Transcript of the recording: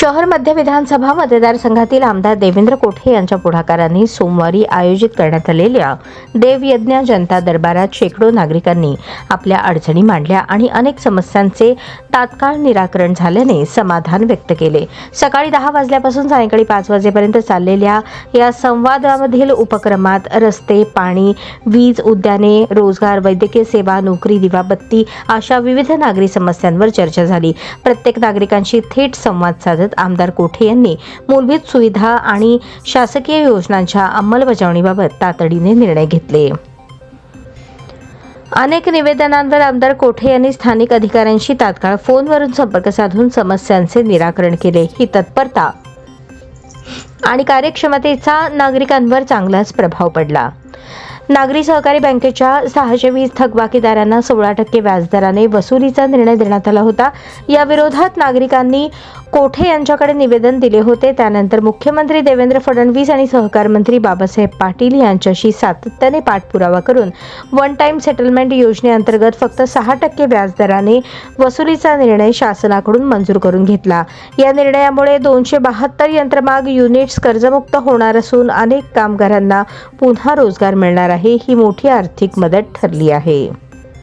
शहर मध्य विधानसभा मतदारसंघातील आमदार देवेंद्र कोठे यांच्या पुढाकाराने सोमवारी आयोजित करण्यात आलेल्या देवयज्ञ जनता दरबारात शेकडो नागरिकांनी आपल्या अडचणी मांडल्या आणि अनेक समस्यांचे तात्काळ निराकरण झाल्याने समाधान व्यक्त केले। सकाळी 10 वाजल्यापासून सायंकाळी 5 वाजेपर्यंत चाललेल्या या संवादामधील उपक्रमात रस्ते, पाणी, वीज, उद्याने, रोजगार, वैद्यकीय सेवा, नोकरी, दिवाबत्ती अशा विविध नागरी समस्यांवर चर्चा झाली। प्रत्येक नागरिकांशी थेट संवाद साधत आमदार कोठे यांनी मूलभूत सुविधा आणि शासकीय योजनांच्या अंमलबजावणीबाबत तातडीने निर्णय घेतले। अनेक निवेदनांवर आमदार कोठे यांनी स्थानिक अधिकाऱ्यांशी तात्काळ फोनवरून संपर्क साधून समस्यांचे निराकरण केले। ही तत्परता आणि कार्यक्षमतेचा नागरिकांवर चांगलाच प्रभाव पडला। नागरी सहकारी बँकेच्या 620 थकबाकीदारांना 16% व्याजदराने वसुलीचा निर्णय देण्यात आला होता। या विरोधात नागरिकांनी कोठे यांच्याकडे निवेदन दिले होते। त्यानंतर मुख्यमंत्री देवेंद्र फडणवीस आणि सहकार मंत्री बाबासाहेब पाटील यांच्याशी सातत्याने पाठपुरावा करून वन टाइम सेटलमेंट योजनेअंतर्गत फक्त 6% व्याजदराने वसुलीचा निर्णय शासनाकडून मंजूर करून घेतला। या निर्णयामुळे 272 यंत्रमाग युनिट्स कर्जमुक्त होणार असून अनेक कामगारांना पुन्हा रोजगार मिळणार आहे। ही मोठी आर्थिक मदत ठरली आहे।